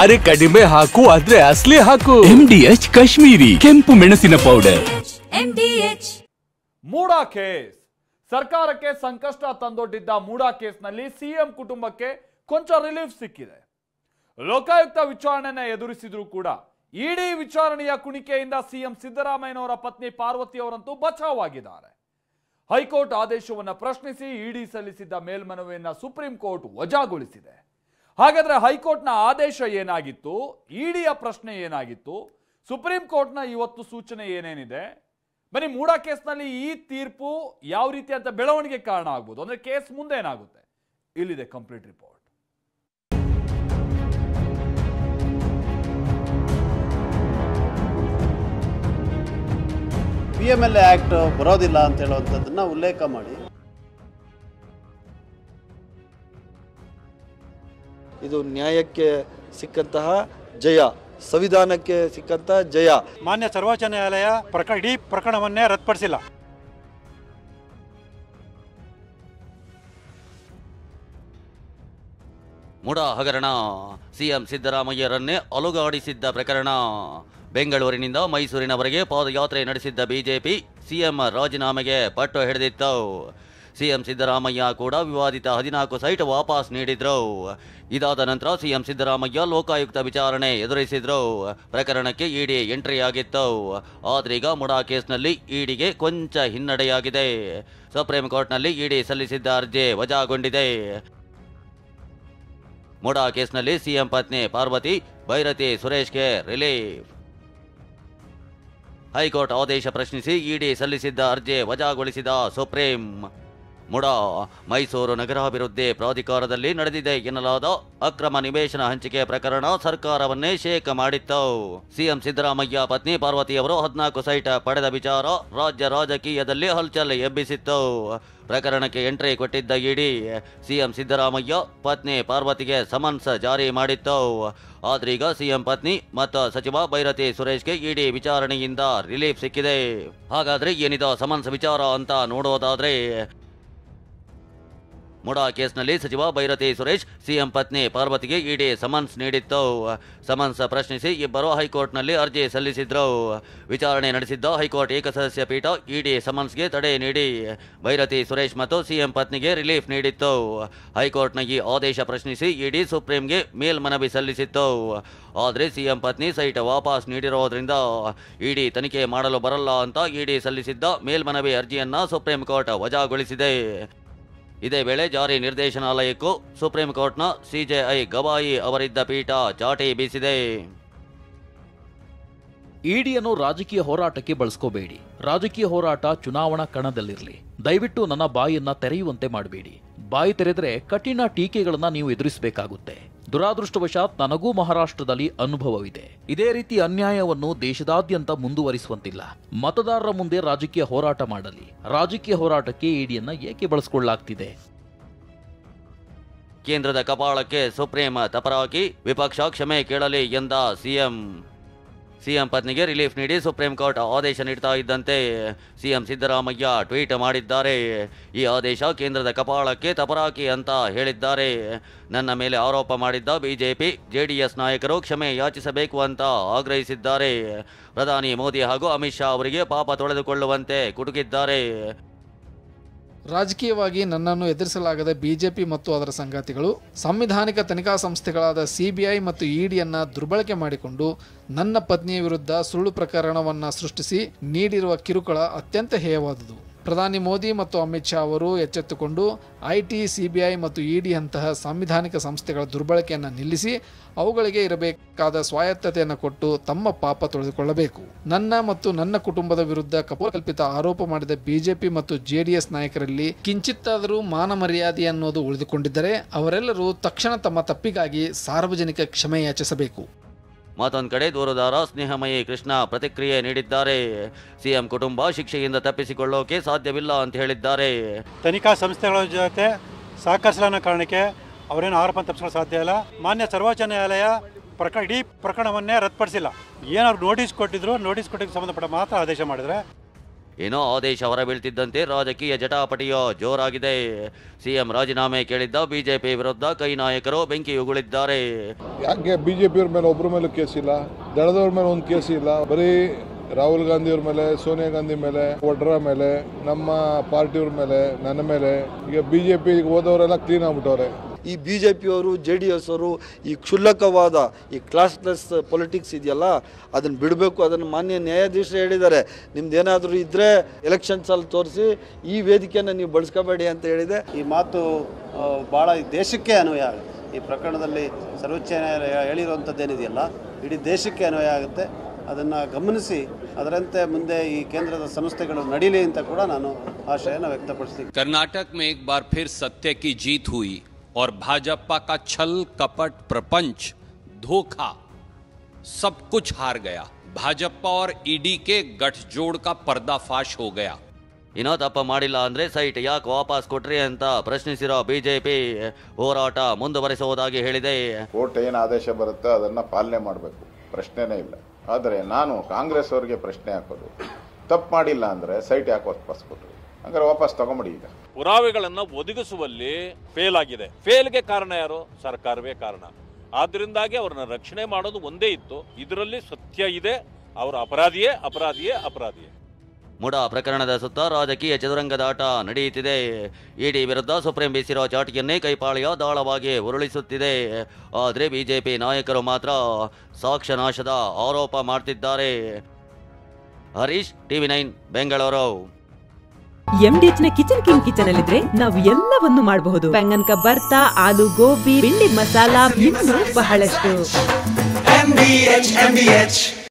ಅರೆ ಕಡಿಮೆ ಹಾಕು ಆದ್ರೆ ಅಸಲಿ ಹಾಕು. MDH ಕಾಶ್ಮೀರಿ ಕೆಂಪು ಮೆಣಸಿನ ಪೌಡರ್. MDH. ಮೂಡಾ ಕೇಸ್. ಸರ್ಕಾರಕ್ಕೆ ಸಂಕಷ್ಟ ತಂದೊಡ್ಡಿದ್ದ ಮೂಡಾ ಕೇಸ್ನಲ್ಲಿ ಸಿಎಂ ಕುಟುಂಬಕ್ಕೆ ಕೊಂಚ ರಿಲೀಫ್ ಸಿಕ್ಕಿದೆ. ಲೋಕಾಯುಕ್ತ ವಿಚಾರಣೆಯನ್ನು ಎದುರಿಸಿದ್ರು ಕೂಡ ಇಡಿ ವಿಚಾರಣೆಯ ಕುಣಿಕೆಯಿಂದ ಸಿಎಂ ಸಿದ್ದರಾಮಯ್ಯನವರ ಪತ್ನಿ ಪಾರ್ವತಿ ಅವರಂತೂ ಬಚಾವಾಗಿದ್ದಾರೆ. ಹೈಕೋರ್ಟ್ ಆದೇಶವನ್ನು ಪ್ರಶ್ನಿಸಿ ಇಡಿ ಸಲ್ಲಿಸಿದ್ದ ಮೇಲ್ಮನವಿಯನ್ನ ಸುಪ್ರೀಂ ಕೋರ್ಟ್ ವಜಾಗೊಳಿಸಿದೆ. ಹಾಗಾದ್ರೆ ಹೈಕೋರ್ಟ್ನ ಆದೇಶ ಏನಾಗಿತ್ತು, ಇಡಿಯ ಪ್ರಶ್ನೆ ಏನಾಗಿತ್ತು, ಸುಪ್ರೀಂ ಕೋರ್ಟ್ನ ಇವತ್ತು ಸೂಚನೆ ಏನೇನಿದೆ, ಬನ್ನಿ ಮೂಡಾ ಕೇಸ್ನಲ್ಲಿ ಈ ತೀರ್ಪು ಯಾವ ರೀತಿ ಅಂತ ಬೆಳವಣಿಗೆ ಕಾರಣ ಆಗ್ಬೋದು, ಅಂದ್ರೆ ಕೇಸ್ ಮುಂದೆ ಏನಾಗುತ್ತೆ, ಇಲ್ಲಿದೆ ಕಂಪ್ಲೀಟ್ ರಿಪೋರ್ಟ್. PMLA ಆಕ್ಟ್ ಬರೋದಿಲ್ಲ ಅಂತ ಹೇಳುವಂಥದ್ದನ್ನ ಉಲ್ಲೇಖ ಮಾಡಿ ಇದು ನ್ಯಾಯಕ್ಕೆ ಸಿಕ್ಕಂತಹ ಜಯ, ಸಂವಿಧಾನಕ್ಕೆ ಸಿಕ್ಕಂತಹ ಜಯ. ಮಾನ್ಯ ಸರ್ವೋಚ್ಚ ನ್ಯಾಯಾಲಯ ಇಡೀ ಪ್ರಕರಣವನ್ನೇ ರದ್ದುಪಡಿಸಿಲ್ಲ. ಮೂಡಾ ಹಗರಣ, ಸಿಎಂ ಸಿದ್ದರಾಮಯ್ಯರನ್ನೇ ಅಲುಗಾಡಿಸಿದ್ದ ಪ್ರಕರಣ. ಬೆಂಗಳೂರಿನಿಂದ ಮೈಸೂರಿನವರೆಗೆ ಪಾದಯಾತ್ರೆ ನಡೆಸಿದ್ದ ಬಿಜೆಪಿ ಸಿಎಂ ರಾಜೀನಾಮೆಗೆ ಪಟ್ಟು ಹಿಡಿದಿತ್ತು. ಸಿಎಂ ಸಿದ್ದರಾಮಯ್ಯ ಕೂಡ ವಿವಾದಿತ 14 ಸೈಟ್ ವಾಪಸ್ ನೀಡಿದ್ರು. ಇದಾದ ನಂತರ ಸಿಎಂ ಸಿದ್ದರಾಮಯ್ಯ ಲೋಕಾಯುಕ್ತ ವಿಚಾರಣೆ ಎದುರಿಸಿದ್ರು. ಪ್ರಕರಣಕ್ಕೆ ಇಡಿ ಎಂಟ್ರಿ ಆಗಿತ್ತು. ಆದ್ರೀಗ ಮೂಡಾ ಕೇಸ್ನಲ್ಲಿ ಇಡಿಗೆ ಕೊಂಚ ಹಿನ್ನಡೆಯಾಗಿದೆ. ಸುಪ್ರೀಂ ಕೋರ್ಟ್ನಲ್ಲಿ ಇಡಿ ಸಲ್ಲಿಸಿದ್ದ ಅರ್ಜಿ ವಜಾಗೊಂಡಿದೆ. ಮೂಡಾ ಕೇಸ್ನಲ್ಲಿ ಸಿಎಂ ಪತ್ನಿ ಪಾರ್ವತಿ ಭೈರತಿ ಸುರೇಶ್ಗೆ ರಿಲೀಫ್. ಹೈಕೋರ್ಟ್ ಆದೇಶ ಪ್ರಶ್ನಿಸಿ ಇಡಿ ಸಲ್ಲಿಸಿದ್ದ ಅರ್ಜಿ ವಜಾಗೊಳಿಸಿದ ಸುಪ್ರೀಂ. ಮೂಡಾ ಮೈಸೂರು ನಗರಾಭಿವೃದ್ಧಿ ಪ್ರಾಧಿಕಾರದಲ್ಲಿ ನಡೆದಿದೆ ಎನ್ನಲಾದ ಅಕ್ರಮ ನಿವೇಶನ ಹಂಚಿಕೆ ಪ್ರಕರಣ ಸರ್ಕಾರವನ್ನೇ ಶೇಕ್ ಮಾಡಿತ್ತು. ಸಿಎಂ ಸಿದ್ದರಾಮಯ್ಯ ಪತ್ನಿ ಪಾರ್ವತಿಯವರು 14 ಸೈಟ್ ಪಡೆದ ವಿಚಾರ ರಾಜ್ಯ ರಾಜಕೀಯದಲ್ಲಿ ಹಲ್ಚಲ್ ಎಬ್ಬಿಸಿತ್ತು. ಪ್ರಕರಣಕ್ಕೆ ಎಂಟ್ರಿ ಕೊಟ್ಟಿದ್ದ ಇಡಿ ಸಿಎಂ ಸಿದ್ದರಾಮಯ್ಯ ಪತ್ನಿ ಪಾರ್ವತಿಗೆ ಸಮನ್ಸ್ ಜಾರಿ ಮಾಡಿತ್ತು. ಆದ್ರೀಗ ಸಿಎಂ ಪತ್ನಿ ಮತ್ತು ಸಚಿವ ಭೈರತಿ ಸುರೇಶ್ಗೆ ಇಡಿ ವಿಚಾರಣೆಯಿಂದ ರಿಲೀಫ್ ಸಿಕ್ಕಿದೆ. ಹಾಗಾದ್ರೆ ಏನಿದೆ ಸಮನ್ಸ್ ವಿಚಾರ ಅಂತ ನೋಡೋದಾದ್ರೆ, ಮೂಡಾ ಕೇಸ್ನಲ್ಲಿ ಸಚಿವ ಭೈರತಿ ಸುರೇಶ್ ಸಿಎಂ ಪತ್ನಿ ಪಾರ್ವತಿಗೆ ಇಡಿ ಸಮನ್ಸ್ ನೀಡಿತ್ತು. ಸಮನ್ಸ್ ಪ್ರಶ್ನಿಸಿ ಇಬ್ಬರು ಹೈಕೋರ್ಟ್ನಲ್ಲಿ ಅರ್ಜಿ ಸಲ್ಲಿಸಿದ್ರು. ವಿಚಾರಣೆ ನಡೆಸಿದ್ದ ಹೈಕೋರ್ಟ್ ಏಕಸದಸ್ಯ ಪೀಠ ಇಡಿ ಸಮನ್ಸ್ಗೆ ತಡೆ ನೀಡಿ ಭೈರತಿ ಸುರೇಶ್ ಮತ್ತು ಸಿಎಂ ಪತ್ನಿಗೆ ರಿಲೀಫ್ ನೀಡಿತ್ತು. ಹೈಕೋರ್ಟ್ನ ಈ ಆದೇಶ ಪ್ರಶ್ನಿಸಿ ಇಡಿ ಸುಪ್ರೀಂಗೆ ಮೇಲ್ಮನವಿ ಸಲ್ಲಿಸಿತ್ತು. ಆದರೆ ಸಿಎಂ ಪತ್ನಿ ಸೈಟ್ ವಾಪಸ್ ನೀಡಿರೋದ್ರಿಂದ ಇಡಿ ತನಿಖೆ ಮಾಡಲು ಬರಲ್ಲ ಅಂತ ಇಡಿ ಸಲ್ಲಿಸಿದ್ದ ಮೇಲ್ಮನವಿ ಅರ್ಜಿಯನ್ನ ಸುಪ್ರೀಂ ಕೋರ್ಟ್ ವಜಾಗೊಳಿಸಿದೆ. ಇದೇ ವೇಳೆ ಜಾರಿ ನಿರ್ದೇಶನಾಲಯಕ್ಕೂ ಸುಪ್ರೀಂ ಕೋರ್ಟ್ನ ಸಿಜೆಐ ಗವಾಯಿ ಅವರಿದ್ದ ಪೀಠ ಚಾಟಿ ಬೀಸಿದೆ. ಇಡಿಯನ್ನು ರಾಜಕೀಯ ಹೋರಾಟಕ್ಕೆ ಬಳಸ್ಕೋಬೇಡಿ. ರಾಜಕೀಯ ಹೋರಾಟ ಚುನಾವಣಾ ಕಣದಲ್ಲಿರಲಿ. ದಯವಿಟ್ಟು ನನ್ನ ಬಾಯಿಯನ್ನ ತೆರೆಯುವಂತೆ ಮಾಡಬೇಡಿ. ಬಾಯಿ ತೆರೆದರೆ ಕಠಿಣ ಟೀಕೆಗಳನ್ನ ನೀವು ಎದುರಿಸಬೇಕಾಗುತ್ತೆ. ದುರಾದೃಷ್ಟವಶಾತ್ ನನಗೂ ಮಹಾರಾಷ್ಟ್ರದಲ್ಲಿ ಅನುಭವವಿದೆ. ಇದೇ ರೀತಿ ಅನ್ಯಾಯವನ್ನು ದೇಶದಾದ್ಯಂತ ಮುಂದುವರಿಸುವಂತಿಲ್ಲ. ಮತದಾರರ ಮುಂದೆ ರಾಜಕೀಯ ಹೋರಾಟ ಮಾಡಲಿ. ರಾಜಕೀಯ ಹೋರಾಟಕ್ಕೆ ಇಡಿಯನ್ನ ಏಕೆ ಬಳಸಿಕೊಳ್ಳಲಾಗ್ತಿದೆ? ಕೇಂದ್ರದ ಕಪಾಳಕ್ಕೆ ಸುಪ್ರೀಂ ತಪರಾಕಿ, ವಿಪಕ್ಷ ಕ್ಷಮೆ ಕೇಳಲಿ ಎಂದ ಸಿಎಂ ಪತ್ನಿಗೆ ರಿಲೀಫ್ ನೀಡಿ ಸುಪ್ರೀಂ ಕೋರ್ಟ್ ಆದೇಶ ನೀಡ್ತಾ ಇದ್ದಂತೆ ಸಿಎಂ ಸಿದ್ದರಾಮಯ್ಯ ಟ್ವೀಟ್ ಮಾಡಿದ್ದಾರೆ. ಈ ಆದೇಶ ಕೇಂದ್ರದ ಕಪಾಳಕ್ಕೆ ತಪರಾಕಿ ಅಂತ ಹೇಳಿದ್ದಾರೆ. ನನ್ನ ಮೇಲೆ ಆರೋಪ ಮಾಡಿದ್ದ ಬಿಜೆಪಿ ಜೆಡಿಎಸ್ ನಾಯಕರು ಕ್ಷಮೆ ಯಾಚಿಸಬೇಕು ಅಂತ ಆಗ್ರಹಿಸಿದ್ದಾರೆ. ಪ್ರಧಾನಿ ಮೋದಿ ಹಾಗೂ ಅಮಿತ್ ಶಾ ಅವರಿಗೆ ಪಾಪ ತೊಳೆದುಕೊಳ್ಳುವಂತೆ ಕುಟುಕಿದ್ದಾರೆ. ರಾಜಕೀಯವಾಗಿ ನನ್ನನ್ನು ಎದುರಿಸಲಾಗದ ಬಿಜೆಪಿ ಮತ್ತು ಅದರ ಸಂಗಾತಿಗಳು ಸಂವಿಧಾನಿಕ ತನಿಖಾ ಸಂಸ್ಥೆಗಳಾದ ಸಿಬಿಐ ಮತ್ತು ಇಡಿಯನ್ನ ದುರ್ಬಳಕೆ ಮಾಡಿಕೊಂಡು ನನ್ನ ಪತ್ನಿಯ ವಿರುದ್ಧ ಸುಳ್ಳು ಪ್ರಕರಣವನ್ನು ಸೃಷ್ಟಿಸಿ ನೀಡಿರುವ ಕಿರುಕುಳ ಅತ್ಯಂತ ಹೇಯವಾದುದು. ಪ್ರಧಾನಿ ಮೋದಿ ಮತ್ತು ಅಮಿತ್ ಶಾ ಅವರು ಎಚ್ಚೆತ್ತುಕೊಂಡು ಐಟಿ, ಸಿಬಿಐ ಮತ್ತು ಇಡಿ ಅಂತಹ ಸಾಂವಿಧಾನಿಕ ಸಂಸ್ಥೆಗಳ ದುರ್ಬಳಕೆಯನ್ನು ನಿಲ್ಲಿಸಿ ಅವುಗಳಿಗೆ ಇರಬೇಕಾದ ಸ್ವಾಯತ್ತತೆಯನ್ನು ಕೊಟ್ಟು ತಮ್ಮ ಪಾಪ ತೊಳೆದುಕೊಳ್ಳಬೇಕು. ನನ್ನ ಮತ್ತು ನನ್ನ ಕುಟುಂಬದ ವಿರುದ್ಧ ಕಪೋಲಕಲ್ಪಿತ ಆರೋಪ ಮಾಡಿದ ಬಿಜೆಪಿ ಮತ್ತು ಜೆಡಿಎಸ್ ನಾಯಕರಲ್ಲಿ ಕಿಂಚಿತ್ತಾದರೂ ಮಾನ ಮರ್ಯಾದೆ ಅನ್ನೋದು ಉಳಿದುಕೊಂಡಿದ್ದರೆ ಅವರೆಲ್ಲರೂ ತಕ್ಷಣ ತಮ್ಮ ತಪ್ಪಿಗಾಗಿ ಸಾರ್ವಜನಿಕ ಕ್ಷಮೆ ಯಾಚಿಸಬೇಕು. ಮತ್ತೊಂದು ಕಡೆ ದೂರುದಾರ ಸ್ನೇಹಮಯಿ ಕೃಷ್ಣ ಪ್ರತಿಕ್ರಿಯೆ ನೀಡಿದ್ದಾರೆ. ಸಿಎಂ ಕುಟುಂಬ ಶಿಕ್ಷೆಯಿಂದ ತಪ್ಪಿಸಿಕೊಳ್ಳೋಕೆ ಸಾಧ್ಯವಿಲ್ಲ ಅಂತ ಹೇಳಿದ್ದಾರೆ. ತನಿಖಾ ಸಂಸ್ಥೆಗಳ ಜೊತೆ ಸಹಕರಿಸಲನ್ನ ಕಾರಣಕ್ಕೆ ಅವರೇನು ಆರೋಪ ತಪ್ಪಿಸಲು ಸಾಧ್ಯ ಇಲ್ಲ. ಮಾನ್ಯ ಸರ್ವೋಚ್ಚ ನ್ಯಾಯಾಲಯ ಇಡೀ ಪ್ರಕರಣವನ್ನೇ ರದ್ದುಪಡಿಸಿಲ್ಲ. ಏನಾದ್ರು ನೋಟಿಸ್ ಕೊಟ್ಟಿದ್ರು, ನೋಟಿಸ್ ಕೊಟ್ಟಿದ್ದಕ್ಕೆ ಸಂಬಂಧಪಟ್ಟ ಮಾತ್ರ ಆದೇಶ ಮಾಡಿದರೆ ಏನೋ ಆದೇಶ ಹೊರಬೀಳ್ತಿದ್ದಂತೆ ರಾಜಕೀಯ ಜಟಾಪಟಿಯೋ ಜೋರಾಗಿದೆ. ಸಿಎಂ ರಾಜೀನಾಮೆ ಕೇಳಿದ್ದ ಬಿಜೆಪಿ ವಿರುದ್ಧ ಕೈ ನಾಯಕರು ಬೆಂಕಿ ಉಗುಳಿದ್ದಾರೆ. ಯಾಕೆ ಬಿಜೆಪಿಯವ್ರ ಮೇಲೆ ಒಬ್ಬರ ಮೇಲೆ ಕೇಸ್ ಇಲ್ಲ, ದಳದವ್ರ ಮೇಲೆ ಒಂದು ಕೇಸ್ ಇಲ್ಲ, ಬರೀ ರಾಹುಲ್ ಗಾಂಧಿ ಅವ್ರ ಮೇಲೆ, ಸೋನಿಯಾ ಗಾಂಧಿ ಮೇಲೆ, ವಡ್ರಾ ಮೇಲೆ, ನಮ್ಮ ಪಾರ್ಟಿಯವ್ರ ಮೇಲೆ, ನನ್ನ ಮೇಲೆ. ಈಗ ಬಿಜೆಪಿ ಹೋದವರೆಲ್ಲ ಕ್ಲೀನ್ ಆಗ್ಬಿಟ್ಟವ್ರೆ. ಈ BJP-ಯವರು JDS ಅವರು ಈ ಕ್ಷುಲ್ಲಕವಾದ ಈ ಕ್ಲಾಸ್ಲೆಸ್ ಪೊಲಿಟಿಕ್ಸ್ ಇದೆಯಲ್ಲ ಅದನ್ನು ಬಿಡಬೇಕು. ಅದನ್ನು ಮಾನ್ಯ ನ್ಯಾಯಾಧೀಶರು ಹೇಳಿದ್ದಾರೆ, ನಿಮ್ದೇನಾದರೂ ಇದ್ದರೆ ಎಲೆಕ್ಷನ್ಸಲ್ಲಿ ತೋರಿಸಿ ಈ ವೇದಿಕೆಯನ್ನು ನೀವು ಬಳಸ್ಕೋಬೇಡಿ ಅಂತ ಹೇಳಿದೆ. ಈ ಮಾತು ಭಾಳ ದೇಶಕ್ಕೆ ಅನ್ವಯ ಆಗುತ್ತೆ. ಈ ಪ್ರಕರಣದಲ್ಲಿ ಸರ್ವೋಚ್ಚ ನ್ಯಾಯಾಲಯ ಹೇಳಿರುವಂಥದ್ದೇನಿದೆಯಲ್ಲ ಇಡೀ ದೇಶಕ್ಕೆ ಅನ್ವಯ ಆಗುತ್ತೆ. ಅದನ್ನು ಗಮನಿಸಿ ಅದರಂತೆ ಮುಂದೆ ಈ ಕೇಂದ್ರದ ಸಂಸ್ಥೆಗಳು ನಡೀಲಿ ಅಂತ ಕೂಡ ನಾನು ಆಶಯನ ವ್ಯಕ್ತಪಡಿಸ್ತೀನಿ. कर्नाटक में एक बार फिर सत्य की जीत हुई और भाजपा का छल कपट प्रपंच धोखा सब कुछ हार गया. भाजपा और ईडी के गठजोड़ का पर्दाफाश हो गया. ಇನ್ನೂ ತಪ್ಪ ಮಾಡಿಲ್ಲ ಅಂದ್ರೆ ಸೈಟ್ ಯಾಕೆ ವಾಪಸ್ ಕೊಟ್ರಿ ಅಂತ ಪ್ರಶ್ನಿಸಿರೋ ಬಿಜೆಪಿ ಹೋರಾಟ ಮುಂದುವರಿಸುವುದಾಗಿ ಹೇಳಿದೆ. ಕೋರ್ಟ್ ಏನು ಆದೇಶ ಬರುತ್ತೆ ಅದನ್ನ ಪಾಲನೆ ಮಾಡಬೇಕು, ಪ್ರಶ್ನೆನೇ ಇಲ್ಲ. ಆದರೆ ನಾನು ಕಾಂಗ್ರೆಸ್ ಅವರಿಗೆ ಪ್ರಶ್ನೆ ಹಾಕೋದು, ತಪ್ಪು ಮಾಡಿಲ್ಲ ಅಂದ್ರೆ ಸೈಟ್ ಯಾಕೆ ವಾಪಸ್ ಕೊಟ್ರಿ, ಹಂಗಾರೆ ವಾಪಸ್ ತಗೊಂಬಿಡಿ. ಈಗ ಪುರಾವೆಗಳನ್ನು ಒದಗಿಸುವಲ್ಲಿ ಫೇಲ್ ಆಗಿದೆ. ಫೇಲ್ಗೆ ಕಾರಣ ಯಾರು? ಸರ್ಕಾರವೇ ಕಾರಣ. ಆದ್ದರಿಂದಾಗಿ ಅವರನ್ನ ರಕ್ಷಣೆ ಮಾಡೋದು ಒಂದೇ ಇತ್ತು. ಇದರಲ್ಲಿ ಸತ್ಯ ಇದೆ, ಅವರ ಅಪರಾಧಿಯೇ. ಮುಡಾ ಪ್ರಕರಣದ ಸುತ್ತ ರಾಜಕೀಯ ಚದುರಂಗದಾಟ ನಡೆಯುತ್ತಿದೆ. ಇಡಿ ವಿರುದ್ಧ ಸುಪ್ರೀಂ ಬೀಸಿರೋ ಚಾಟಿಯನ್ನೇ ಕೈಪಾಳಿಯ ದಾಳವಾಗಿ ಉರುಳಿಸುತ್ತಿದೆ. ಆದರೆ ಬಿಜೆಪಿ ನಾಯಕರು ಮಾತ್ರ ಸಾಕ್ಷ್ಯ ನಾಶದ ಆರೋಪ ಮಾಡ್ತಿದ್ದಾರೆ. ಹರೀಶ್, TV9 ಬೆಂಗಳೂರು. MDH ನ ಕಿಚನ್ ಕಿಂಗ್ ಕಿಚನ್ ಅಲ್ಲಿದ್ರೆ ನಾವು ಎಲ್ಲವನ್ನು ಮಾಡಬಹುದು. ಬೆಂಗನ್ ಕಾ ಬರ್ತಾ, ಆಲೂ ಗೋಬಿ, ಭಿಂಡಿ ಮಸಾಲಾ, ಇನ್ನೂ ಬಹಳಷ್ಟು. MDH